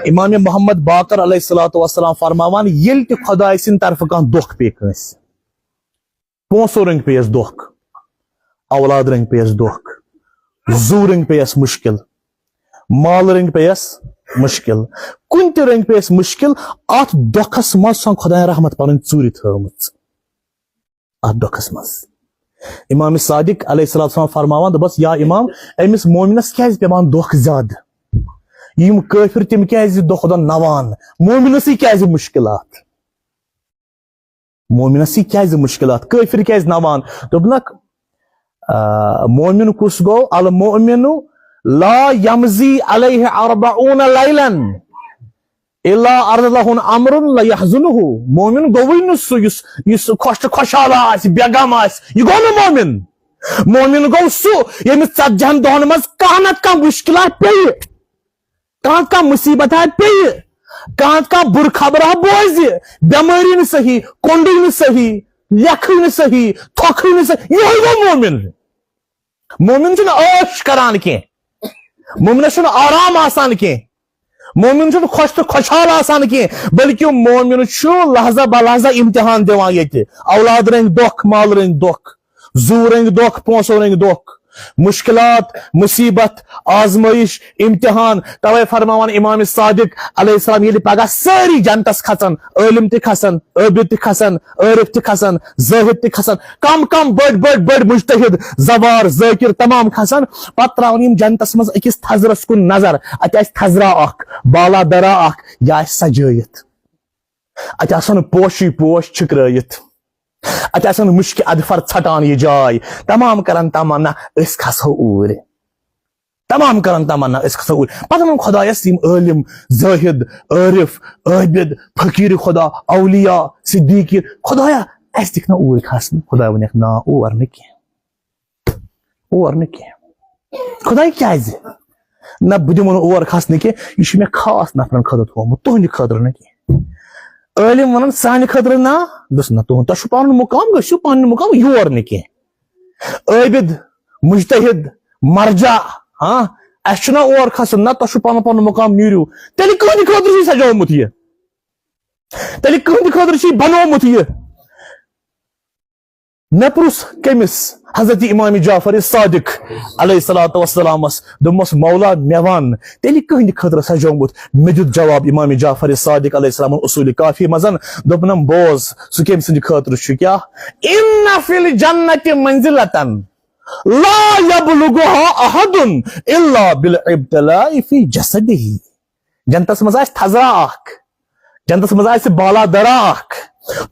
امام محمد باقر علیہ الصلوۃ والسلام فرماوان یل تہ خدائے سن طرف کان دکھ پے کنس پونسو رنگ پیس دکھ اولاد رنگ پیس دکھ زو رنگ پیس مشکل مال رنگ پیس مشکل کن تہ رنگ پیس مشکل ات دکھس مز سن خدائے رحمت پن ژوٗرِ تھٲومٕژ ات دکھس مز امام صادق علیہ السلام فرماوان دپس یا امام امس مومنس کیازِ پیوان دکھ زیادٕ یم کافر تم کیازِ دۄہ دۄہ نوان مومنسی کیازِ مشکلات مومنسی کیازِ مشکلات کافر کیازِ نوان دوٚپنکھ مومن کس گو المؤمن لا یمزی علیہ 40 لیلا الا ارد لہن امر لا یحزنہ مومن گوی نہ سہ یس خوشحال آسہِ بیغم آسہِ یہ گو نہ مومن مومن گو سہ یمس 40 دۄہن منٛز کانٛہہ نتہٕ کانٛہہ مشکلات پیٚیہِ کانٛہہ کانٛہہ مصیبت پیٚیہِ کانٛہہ کانٛہہ بُرٕ خبرا بوزِ بیمٲری نہٕ صحیح کۄنڈٕے نہٕ صحیح لیکھٕے نہٕ صحیح تھۄکھٕے نہٕ صحیح یہے گوٚو مومن مومن چھُنہٕ عٲش کران کینٛہہ مومنس چھُنہٕ آرام آسان کینٛہہ مومن چھُنہٕ خۄش تہٕ خۄشحال آسان کینٛہہ بلکہ مومن چھُ لحظہ بلحظہ امتحان دِوان ییٚتہِ اولاد رنگۍ دۄکھ مال رنگۍ دۄکھ زوٗ رنگۍ دۄکھ پونسو رنگۍ دۄکھ مشکلات مصیبت آزمائش امتحان توے فرماوان امام صادق علیہ السلام ییٚلہِ پگہ سٲری جنتس کھسن عٲلم تہِ کھسن عٲبد تہِ کھسن عارف تہِ کھسن زٲہد تہِ کھسن کم کم بڑ مجتہد زوار ذاکر تمام کھسن پتہٕ تراون یم جنتس منٛز أکِس تھزرس کُن نظر اتہِ آسہِ تھزرا اکھ بالا درا اکھ یہِ آسہِ سجٲیِتھ اتہِ آسن پوشی پوش چھکرٲیِتھ اتہِ آسن مشکہِ ادفر ژھٹان یہ جاے تمام کرن تمنا أسۍ کھسو اوٗرۍ تمام کرن تمنا أسۍ کھسو اوٗرۍ پتہٕ ونن خدایس یم عٲلم زٲہد عارف عابد فقیر خدا اولیاء صدیقین خدایا اسہِ دِکھ نا اوٗرۍ کھسنہٕ خدا ونیکھ نا اور نہٕ کینٛہہ خداے کیازِ نہ بہٕ دِمو نہٕ اور کھسنہٕ کینٛہہ یہِ چھُ مےٚ خاص نفرن خٲطرٕ تھومُت تُہنٛدِ خٲطرٕ نہٕ کینٛہہ عٲلم ونان سانہِ خٲطرٕ نا دوٚپُس نہ تۄہہِ چھُ پنُن مقام گٔژھِو پنُن مقام یور نہٕ کینٛہہ عٲبد مجتہد مرجع اسہِ چھُنہ اور کھسُن نہ تۄہہِ چھُ پنُن پنُن مقام نیٖرِو تیٚلہِ کٕہٕنٛدِ خٲطرٕ چھُ یہِ سجومُت یہِ تیٚلہِ کٕہٕنٛدِ خٲطرٕ چھُ یہِ بنومُت یہِ مےٚ پرُژھ کٔمِس حضرت امام جعفر صادق علیہ الصلوۃ والسلامس دوٚپمس مولا مےٚ ون تیٚلہِ کٕہٕنٛدِ خٲطرٕ سجومُت مےٚ دیُت جواب امام جعفر صادق علیہ السلام اصوٗلِ کافی منٛز دوٚپنم بوز سُہ کٔمۍ سٕنٛدِ خٲطرٕ چھُ کیاہ اِنَّ فِی الجنۃ منزلۃ لا یبلغها احد الا بالابتلاء فی جسدہ جنتس منٛز آسہِ تھزرا اکھ جنتس منٛز آسہِ بالا درا اکھ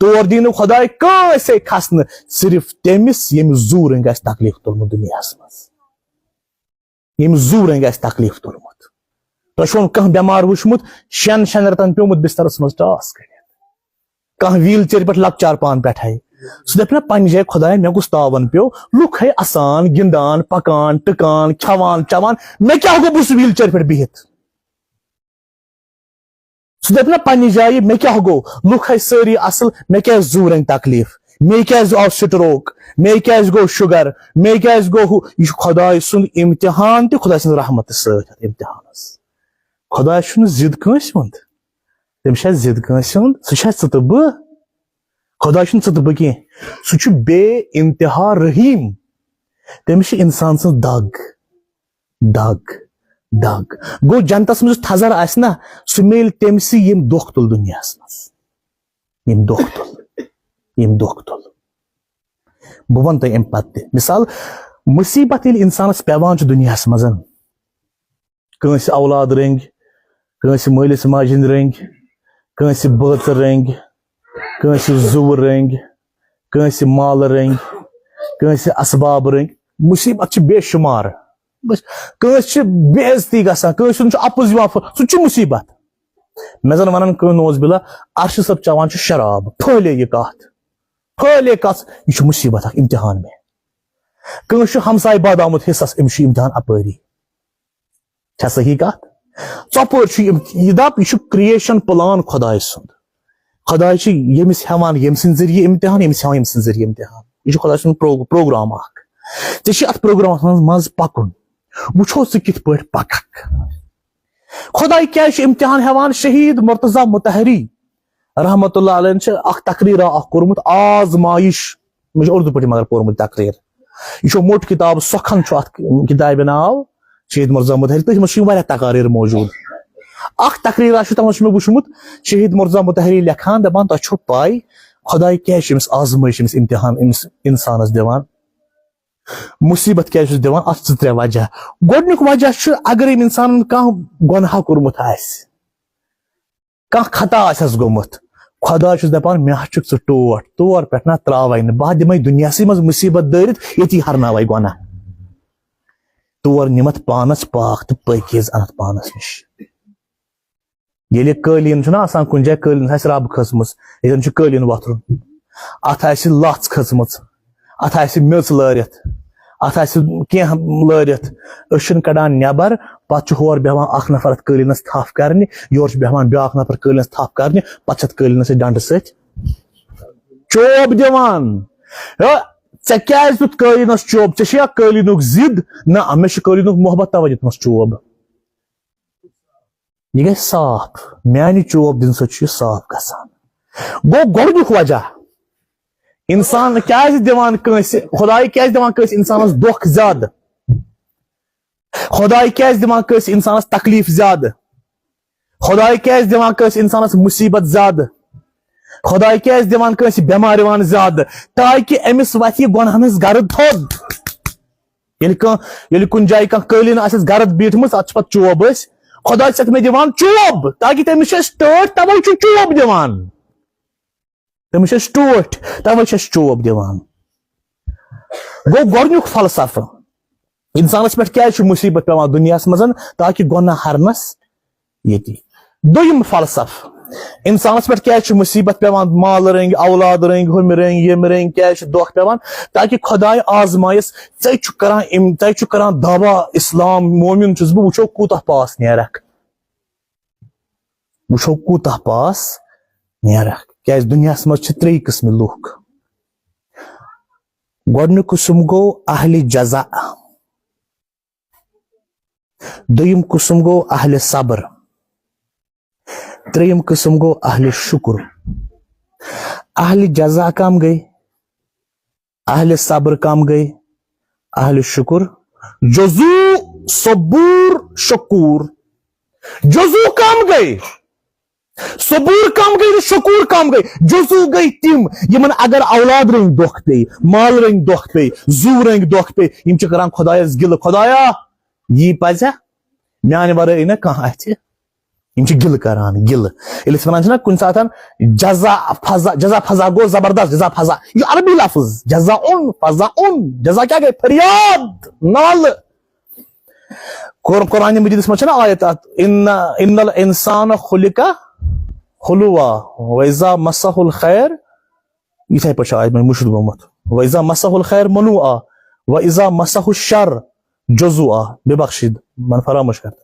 تور دی نہٕ خداے کٲنٛسے کھسنہٕ صرف تٔمِس ییٚمِس زوٗ رنٛگۍ آسہِ تکلیف تُلمُت دُنیاہس منٛز ییٚمِس زوٗ رنٛگۍ آسہِ تکلیف تُلمُت تۄہہِ چھُو کانٛہہ بٮ۪مار وٕچھمُت 6 رٮ۪تن پیومُت بسترس منٛز ٹاس کٔرِتھ کانٛہہ ویٖل چیرِ پٮ۪ٹھ لۄکچار پہن پٮ۪ٹھے سُہ دپہِ نا پننہِ جایہِ خدایا مےٚ گوٚژھ تاون پیو لُکھ ہے اسان گِنٛدان پکان ٹٕکان کھٮ۪وان چٮ۪وان مےٚ کیٛاہ گوٚو بہٕ چھُس ویٖل چیرِ پٮ۪ٹھ بِہِتھ سُہ دپہِ نا پننہِ جایہِ مےٚ کیٛاہ گوٚو لُکھ ہے سٲری اصل مےٚ کیٛازِ زوٗ رنٛگۍ تکلیف مےٚ کیٛازِ آو سٹروک مےٚ کیٛازِ گوٚو شُگر مےٚ کیٛازِ گوٚو ہُہ یہِ چھُ خداے سُنٛد امتحان تہِ خداے سٕنٛز رحمتہٕ سۭتۍ امتحانس خداے چھُنہٕ ضد کٲنٛسہِ ہُنٛد تٔمِس چھِ ضد کٲنٛسہِ ہُنٛد سُہ چھا ژٕ تہٕ بہٕ خداے چھُنہٕ ژٕ تہٕ بہٕ کینٛہہ سُہ چھُ بے انتہا رحیٖم تٔمِس چھِ انسان سٕنٛز دگ گوٚو جنتس منٛز یُس تھزر آسہِ نا سُہ میلہِ تٔمسٕے ییٚمۍ دۄکھ تُل دُنیاہس منٛز ییٚمۍ دۄکھ تُل بہٕ ونہٕ تۄہہِ امہِ پتہٕ تہِ مثال مُصیبت ییٚلہِ انسانس پیوان چھُ دُنیاہس منٛز کٲنٛسہِ اولاد رٔنگۍ کٲنٛسہِ مٲلِس ماجہِ ہٕنٛدۍ رٔنگۍ کٲنٛسہِ بٲژٕ رٔنگۍ کٲنٛسہِ زُوٕ رٔنگۍ کٲنٛسہِ مالہٕ رٔنگۍ کٲنٛسہِ اسباب رٔنگۍ مُصیبت چھِ بے شُمار کٲنٛسہِ چھِ بے عزتی گژھان کٲنٛسہِ ہُنٛد چھُ اپُز یِوان سُہ تہِ چھُ مُصیبت مےٚ زن ونان کٲنٛسہِ نوز بِلا ارشد صٲب چٮ۪وان چھُ شراب پھٲلے یہِ کتھ یہِ چھُ مُصیبت اکھ امتحان مےٚ کٲنٛسہِ چھُ ہمساے بادامُت حصس أمِس چھُ امتحان اپٲری چھا صحیح کتھ ژۄپٲرۍ چھُ یہِ دپ یہِ چھُ کریشن پلان خداے سُنٛد خداے چھُ ییٚمِس ہٮ۪وان ییٚمہِ سٕنٛدِ ذٔریعہٕ امتحان ییٚمِس ہٮ۪وان ییٚمہِ سٕنٛدِ ذٔریعہٕ امتحان یہِ چھُ خداے سُنٛد پروگرام اکھ ژےٚ چھُ اتھ پروگرامس منٛز پکُن وٕچھو ژٕ کِتھ پٲٹھۍ پککھ خدائی کیا امتحان ہیوان شہید مرتضی متحری رحمت اللہ علیہ اخ تقریر اخ کورمت آزمائش مجھے اردو پہ مگر پورمت تقریر یہ موٹ کتاب سخن ات کتاب ناو شہید مرتضی متحری تھی مجھے تقاریر موجود اخ تقریر تمہ میں وچمت شہید مرتضی متحری لکھان دپان تہ چھو پائی خدائی کیا آزمائش امتحان انسانس دیوان مصیبت کیا دیوان ات زٕ ترٛےٚ وجہ گۄڈنیُک وجہ اگر انسان کانٛہہ گۄناہ کوٚرمُت آسہِ کانٛہہ خطا آسٮ۪س گوٚمُت خدا چھُس دپان مےٚ چھُکھ ژٕ ٹوٹھ تور پٮ۪ٹھ نہ تراوے نہٕ بہٕ دِمے دُنیاہسٕے منٛز مُصیبت دٲرِتھ ییٚتی ہرناوے گۄناہ تور نِمتھ پانس پاک تہٕ پٲکیٖز انتھ پانس نِش ییٚلہِ قٲلیٖن چھُنہ آسان کُنہِ جایہِ قٲلیٖنس آسہِ رب کھٔژمٕژ ییٚتٮ۪ن چھُ قٲلیٖن وۄتھرُن اتھ آسہِ لژھ کھٔژمٕژ اتھ آسہِ میٚژ لٲرِتھ اتھ آسہِ کینٛہہ لٲرِتھ أسۍ چھِنہٕ کڑان نٮ۪بر پتہٕ چھُ ہور بیہوان اکھ نفر اتھ قٲلیٖنس تھپھ کرنہِ یورٕ چھُ بیہوان بیاکھ نفر قٲلیٖنس تھپھ کرنہِ پتہٕ چھِ اتھ قٲلیٖنس سۭتۍ ڈنڈٕ سۭتۍ چوب دِوان ژےٚ کیازِ دیُت قٲلیٖنس چوب ژےٚ چھُیا قٲلیٖنُک ضد نہ مےٚ چھُ قٲلیٖنُک محبت توے دیُتمس چوب یہ گژھِ صاف میانہِ چوب دِنہٕ سۭتۍ چھُ یہِ صاف گژھان گوٚو گۄڈنیُک وجہ انسان کیازِ دِوان کٲنٛسہِ خداے کیازِ دِوان کٲنٛسہِ انسانس دۄکھ زیادٕ خداے کیازِ دِوان کٲنٛسہِ انسانس تکلیف زیادٕ خداے کیازِ دِوان کٲنٛسہِ انسانس مصیبت زیادٕ خداے کیازِ دِوان کٲنٛسہِ بٮ۪مار یِوان زیادٕ تاکہِ أمِس وتھِ یہِ گۄنہن ہٕنٛز گرد تھوٚد ییٚلہِ کُنہِ جایہِ کانٛہہ قٲلیٖن آسٮ۪س گرد بیٖٹھمٕژ اتھ چھِ پتہٕ چوب أسۍ خدا چھِ مےٚ دِوان چوب تاکہِ تٔمِس چھِ أسۍ ٹٲٹھ توے چھُ چوب دِوان تٔمِس چھِ أسۍ ٹوٹھ توے چھِ أسۍ چوب دِوان گوٚو گۄڈنیُک فلسفہٕ انسانس پٮ۪ٹھ کیازِ چھُ مُصیبت پیوان دُنیاہس منٛز تاکہِ گۄناہ ہرنس ییٚتی دوٚیِم فلسفہٕ انسانس پٮ۪ٹھ کیازِ چھُ مُصیبت پیوان مالہٕ رٔنگۍ اولاد رٔنگۍ ہُمہِ رٔنگۍ ییٚمہِ رٔنگۍ کیازِ چھُ دۄکھ پیوان تاکہِ خداے آزمایس ژےٚ چھُ کران دعوا اسلام مومن چھُس بہٕ وٕچھو کوٗتاہ پاس نیرکھ وٕچھو کوٗتاہ پاس نیرکھ کیازِ دُنیاہس منٛز چھِ ترٛیٚیہِ قٕسمہٕ لُکھ گۄڈنیُک قٕسم گوٚو اہلِ جزا دوٚیِم قٕسم گوٚو اہلِ صبر ترٛیٚیِم قٕسم گوٚو اہلِ شُکر اہلِ جزا کم گٔے اہلِ صبر کم گٔے اہلِ شُکر جزوٗ صبوٗر شکوٗر جزوٗ کم گٔے صبوٗر کم گٔے تہٕ شکوٗر کم گٔے جزوٗ گٔے تِم یِمن اگر اولاد رٔنگۍ دۄکھ پیٚیہِ مال رٔنگۍ دۄکھ پیٚیہِ زوٗ رٔنگۍ دۄکھ پیٚیہِ یِم چھِ کران خۄدایس گِلہٕ خۄدایا یی پزیا میانہِ ورٲے نہ کانٛہہ اتھِ یِم چھِ گِلہٕ کران گِلہٕ ییٚلہِ أسۍ ونان چھِنہ کُنہِ ساتہٕ جزا فضا گوٚو زبردست جزا فضا یہِ چھُ عربی لفظ جزا اُن فضا اُن جزا کیاہ گٔے فریاد نالہٕ قرآنِ مجیدس منٛز چھنہ آیت اتھ ان الانسان خلق حلوا وإذا مسه الخير یِتھے پٲٹھۍ چھُ آیت مےٚ مٔشِد گوٚمُت وإذا مسه الخير منوعا وإذا مسه الشر جزوعا بے بخشید من فراموش کرتا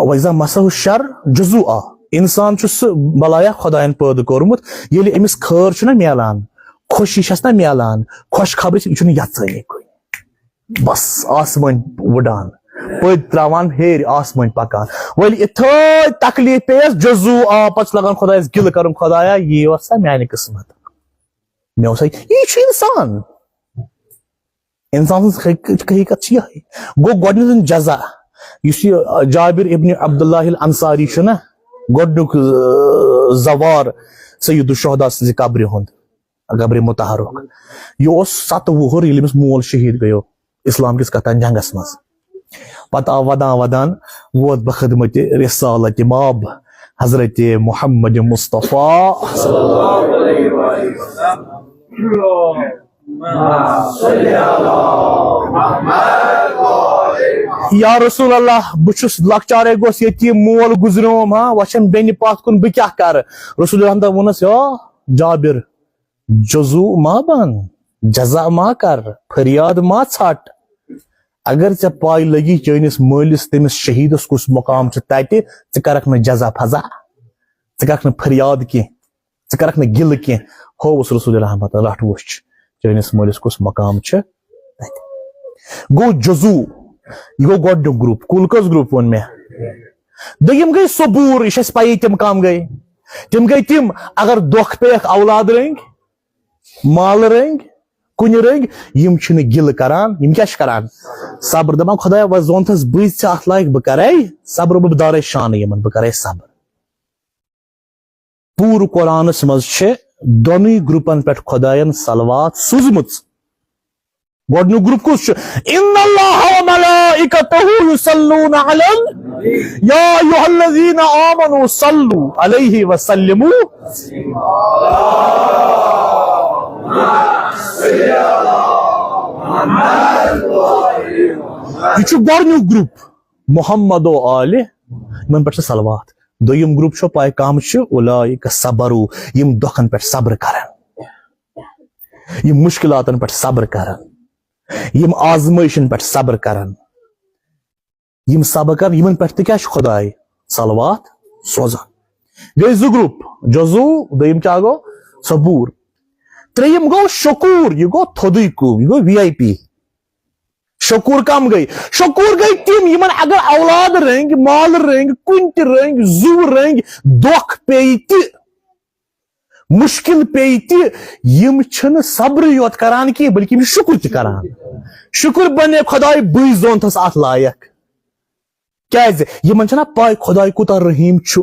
وإذا مسه الشر جزوعا انسان چھُ سُہ بلایا خۄدایَن پٲدٕ کوٚرمُت ییٚلہِ أمِس خٲر چھُنہ میلان خوشی چھس نہ میلان خۄش خبرِ یہِ چھُنہٕ یژٲنی کُنہِ بس آسمٲنۍ وٕڈان پٔتۍ تراوان ہیٚرِ آسمٲنۍ پکان وۄنۍ یِتھٲے تکلیف پیٚیس جزوٗ آ پتہٕ چھُ لگان خۄدایس گِلہٕ کرُن خۄدایا یی اوسا میانہِ قٕسمت مےٚ اوسا یی چھُ انسان انسان سٕنٛز حقیٖقت چھِ یِہے گوٚو گۄڈنیُک جزا یُس یہِ جابر ابن عبداللہ الانصاری چھُ نہ گۄڈنیُک زوار سید الشہدا سٕنزِ قبرِ ہُنٛد قبرِ مطہرُک یہِ اوس 7 وُہُر ییٚلہِ أمِس مول شہیٖد گٔیو اسلام کِس کتھان جنگس منٛز پتہٕ آو ودان ودان ووت بخدمتِ رسالتِ ماب حضرت محمد مصطفیٰ یا رسول اللہ بہٕ چھُس لۄکچارے گوٚژھ یتیٖم مول گُزریوم ہا وۄنۍ چھم بیٚنہِ پتھ کُن بہٕ کیاہ کرٕ رسول اللہ ووٚنُس جابر جزوٗ ما بن جزا ما کر فریاد ما ژھٹ اگر ژےٚ پاے لگی چٲنِس مٲلِس تٔمِس شہیٖدس کُس مقام چھُ تتہِ ژٕ کرکھ نہٕ جزا فضا ژٕ کرکھ نہٕ فریاد کینٛہہ ژٕ کرکھ نہٕ گِلہٕ کینٛہہ ہووُس رسول رحمت لٹھ وٕچھ چٲنِس مٲلِس کُس مقام چھُ تتہِ گوٚو جزوٗ یہ گو گۄڈنیُک گروپ کُل کٔژ گروپ ووٚن مےٚ دوٚیِم گٔے صبوٗر یہِ چھِ اَسہِ پَیی تِم کَم گٔے تِم گٔے تِم اگر دۄکھ پیٚیَکھ اولاد رٔنگۍ مالہٕ رٔنگۍ کُنہِ رٔنگۍ یِم چھِنہٕ گِلہٕ کران یِم کیٛاہ چھِ کران صبر دَپان خۄدایا وۄنۍ زونتھَس بٕے ژےٚ اَتھ لایق بہٕ کَرے صبر بہٕ دارے شانہٕ یِمن بہٕ کَرے صبر پوٗرٕ قرآنَس منٛز چھِ دۄنٕے گروپن پٮ۪ٹھ خۄداین صلوات سوٗزمٕژ گۄڈنیُک گروپ کُس چھُ اِنَّ اللَّهَ وَمَلَائِکَتَهُ یُصَلُّونَ عَلَى یا أَیُّهَا الَّذِينَ آمَنُوا صَلُّوا عَلَيْهِ وَسَلِّمُوا یہ چھُ گۄڈنیُک گروپ محمد و آلہِ یِمن پٮ۪ٹھ چھِ صلوات دوٚیِم گروپ چھُ پاے کم چھُ اولئک صبروا یِم دۄکھن پٮ۪ٹھ صبر کرن یِم مُشکِلاتن پٮ۪ٹھ صبر کرن یِم آزمٲیشن پٮ۪ٹھ صبر کرن یِم صبر کرن یِمن پٮ۪ٹھ تہِ کیٛاہ چھُ خۄداے صلوات سوزان گٔے زٕ گروپ جزوٗ دوٚیِم کیٛاہ گوٚو صبوٗر ترٛیٚیِم گوٚو شکوٗر یہِ گوٚو تھوٚدُے کُم یہِ گوٚو وی آی پی شکوٗر کم گٔے شکوٗر گٔے تِم یِمن اگر اولاد رٔنگۍ مالہٕ رٔنگۍ کُنہِ تہِ رٔنگۍ زُو رٔنگۍ دۄکھ پیٚیہِ تہِ مُشکِل پیٚیہِ تہِ یِم چھِنہٕ صبرٕے یوت کران کینٛہہ بٔلکہِ یِم چھِ شُکُر تہِ کران شُکُر بنے خۄداے بٕے زونتھس اتھ لایق کیازِ یِمن چھنہ پاے خۄداے کوٗتاہ رحیٖم چھُ